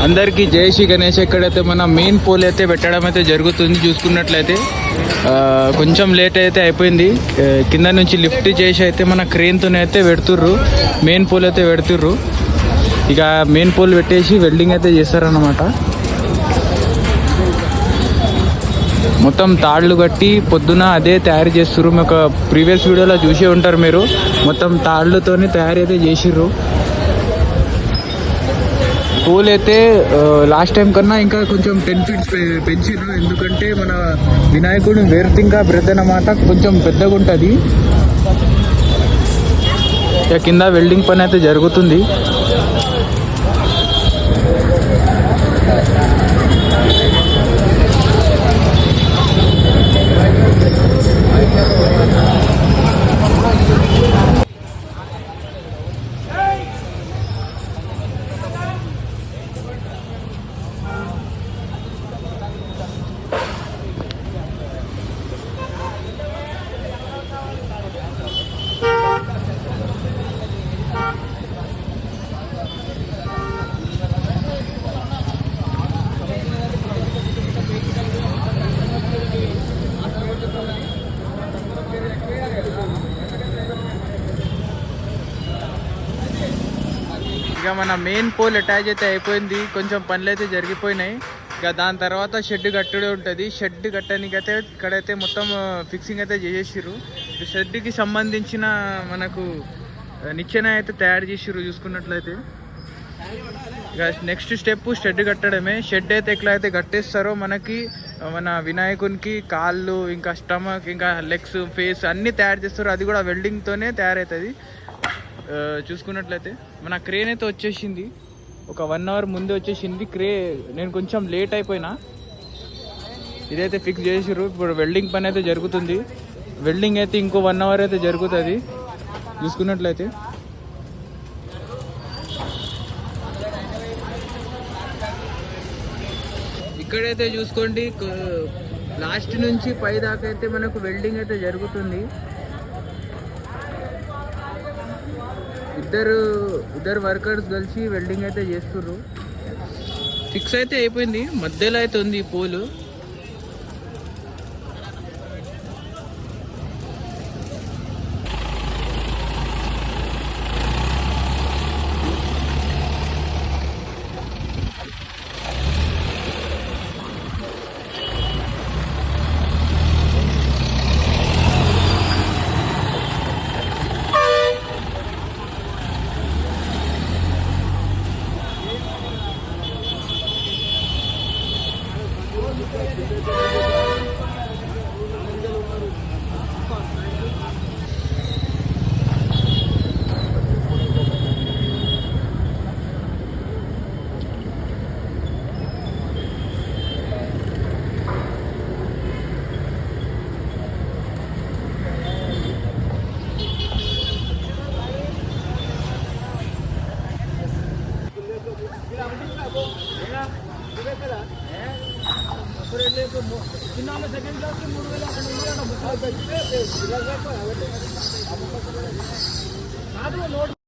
అందరికీ జై శ్రీ గణేష్. ఎక్కడైతే మన మెయిన్ పోల్ అయితే పెట్టడం అయితే జరుగుతుంది. చూసుకున్నట్లయితే కొంచెం లేట్ అయితే అయిపోయింది. కింద నుంచి లిఫ్ట్ చేసి అయితే మన క్రేన్తోనే అయితే పెడుతుర్రు. మెయిన్ పోల్ అయితే పెడుతుర్రు. ఇక మెయిన్ పోల్ పెట్టేసి వెల్డింగ్ అయితే చేస్తారన్నమాట. మొత్తం తాళ్ళు కట్టి పొద్దున అదే తయారు చేస్తుర్రు. మీకు ప్రీవియస్ వీడియోలో చూసే ఉంటారు మీరు. మొత్తం తాళ్ళతోనే తయారు అయితే చేసిర్రు. పోల్ అయితే లాస్ట్ టైం కన్నా ఇంకా కొంచెం 10 feet పెంచిర్రు. ఎందుకంటే మన వినాయకుడు వేరుతింకా బ్రెత్ అన్నమాట, కొంచెం పెద్దగా ఉంటుంది. ఇక కింద వెల్డింగ్ పని అయితే జరుగుతుంది. ఇక మన మెయిన్ పోల్ అటాచ్ అయితే అయిపోయింది. కొంచెం పనులు అయితే జరిగిపోయినాయి. ఇక దాని తర్వాత షెడ్ కట్టడే ఉంటుంది. షెడ్ కట్టడానికి అయితే ఇక్కడైతే మొత్తం ఫిక్సింగ్ అయితే చేసేసిర్రు. షెడ్కి సంబంధించిన మనకు నిచ్చెన అయితే తయారు చేసిర్రు. చూసుకున్నట్లయితే ఇక నెక్స్ట్ స్టెప్ షెడ్ కట్టడమే. షెడ్ అయితే ఎట్లా అయితే కట్టేస్తారో మనకి మన వినాయకునికి కాళ్ళు, ఇంకా స్టమక్, ఇంకా లెగ్స్, ఫేస్ అన్నీ తయారు చేస్తారు. అది కూడా వెల్డింగ్తోనే తయారవుతుంది. చూసుకున్నట్లయితే మన క్రేన్ అయితే వచ్చేసింది. ఒక 1 hour ముందే వచ్చేసింది నేను కొంచెం లేట్ అయిపోయినా. ఇదైతే ఫిక్స్ చేసిర్రు. ఇప్పుడు వెల్డింగ్ పని అయితే జరుగుతుంది. వెల్డింగ్ అయితే ఇంకో 1 hour అయితే జరుగుతుంది. చూసుకున్నట్లయితే ఇక్కడైతే చూసుకోండి, లాస్ట్ నుంచి పై దాకా అయితే మనకు వెల్డింగ్ అయితే జరుగుతుంది. ఇద్దరు వర్కర్స్ కలిసి వెల్డింగ్ అయితే చేస్తుర్రు. ఫిక్స్ అయితే అయిపోయింది. మధ్యలో అయితే ఉంది పోలు. Second class 3000